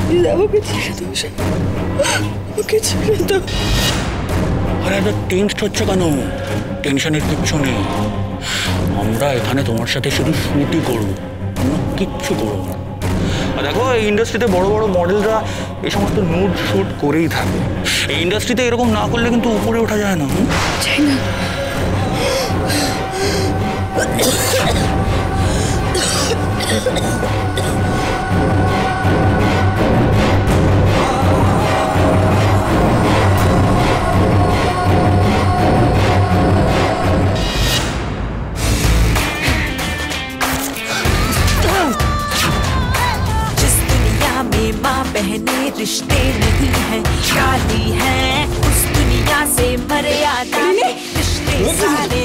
আমাকে ছেড়ে দাও, আমাকে ছেড়ে দাও। আরে এত টেনসড হচ্ছে কেন? টেনশনের কিচ্ছু নেই। আমরা এখানে তোমার সাথে শুধু শুটই করবো, অন্য কিচ্ছু করবো না। আর দেখো, এই ইন্ডাস্ট্রিতে বড় বড় মডেলরা এই সমস্ত নুড শ্যুট করেই থাকে। এই ইন্ডাস্ট্রিতে এরকম না করলে কিন্তু উপরে ওঠা যায় না। চাই না। बहने रिश्ते नहीं हैं, शादी है उस दुनिया से मर्यादा है, रिश्ते सारे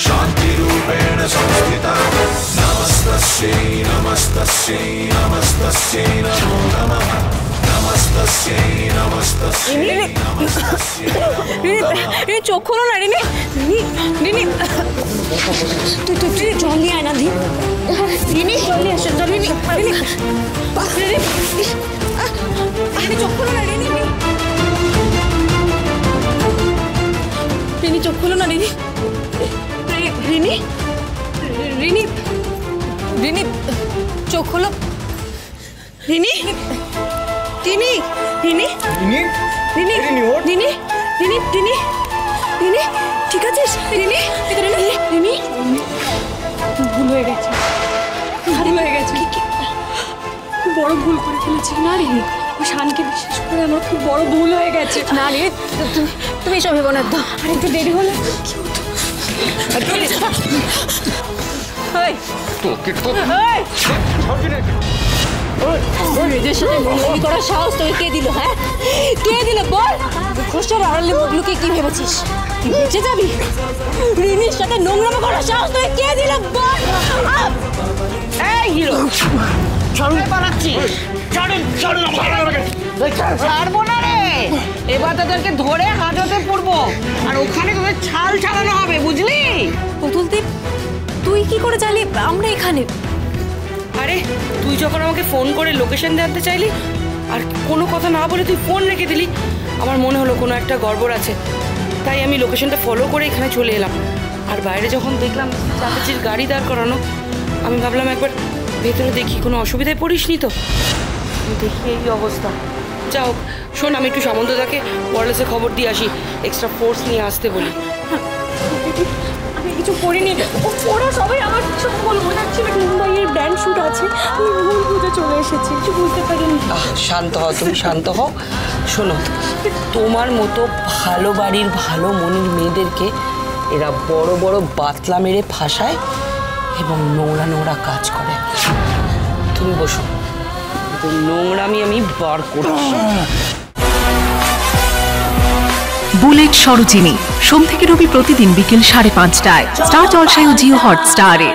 शांति रूपेण संस्थिता। नमस्तस्यै नमस्तस्यै नमस्तस्यै नमो नमः। नमस्तस्यै नमस्तस्यै नमस्तस्यै। चोख खोलो ना रिनी। रिनी तू चल नहीं आए ना दी। रिनी जल्दी आसो, जल्दी रिनी। रिनी चोख खोलो ना रिनी। रिनी चोख खोलो ना रिनी। रिनी रिनी रिनी चोख खोलो। रिनी रिनी रिनी रिनी रिनी रिनी रिनी रिनी रिनी ठीक আছিস? रिनी रिनी रिनी ভুল হয়ে গেছে, ভুল হয়ে গেছে। খুব বড় ভুল করে ফেলেছি না রিনি। ও শানকে বিশ্বাস করে আমার খুব বড় ভুল হয়ে গেছে। না রিনি, তুমি এসব ভেবো না। আর একটু দেরি হলে নিজের সাথে বন্ধুমি করার সাহস তোকে কে দিল? হ্যাঁ, কে দিল বল? মুখোশটার আড়ালে মুখ লুকিয়ে কি ভেবেছিস তুই বেঁচে যাবি? রিনির সাথে নোংরামো করার সাহস তোকে কে দিল বল? এই হিরো, ছাড়ুন পালাচ্ছি। ছাড়ুন ছাড়ুন, ছাড়বো না রে। এবার তাদেরকে ধরে হাজতে পড়বো, আর ওখানে তোদের ছাল ছাড়ানো হবে, বুঝলি? পুতুলদীপ, তুই কি করে জানলি আমরা এখানে? আরে তুই যখন আমাকে ফোন করে লোকেশন জানতে চাইলি আর কোনো কথা না বলে তুই ফোন রেখে দিলি, আমার মনে হলো কোনো একটা গড়বড় আছে, তাই আমি লোকেশনটা ফলো করে এখানে চলে এলাম। আর বাইরে যখন দেখলাম চাচাচির গাড়ি দাঁড় করানো, আমি ভাবলাম একবার ভেতরে দেখি কোনো অসুবিধায় পড়িসনি তো। দেখি এই অবস্থা। যা হোক শোন, আমি একটু সামন্তদাকে ওয়্যারলেসে খবর দিয়ে আসি, এক্সট্রা ফোর্স নিয়ে আসতে বলি। আমি কিছু করিনি, ওরা সবাই আমার সব বলবো না। মুম্বাইয়ের ব্র্যান্ড শ্যুট আছে, আমি ভুল বুঝে চলে এসেছি, কিছু বুঝতে পারিনি। শান্ত হও, তুমি শান্ত হও। শোনো, তোমার মতো ভালো বাড়ির ভালো মনের মেয়েদেরকে এরা বড় বড় বাতলা মেরে ফাঁসায় এবং নোংরা নোংরা কাজ করে। তুমি বসো, নোংরামি আমি বার করছি। বুলেট সরোজিনী, সোম থেকে রবি প্রতিদিন বিকেল 5:30টায় স্টার জলসায় ও জিও হটস্টারে।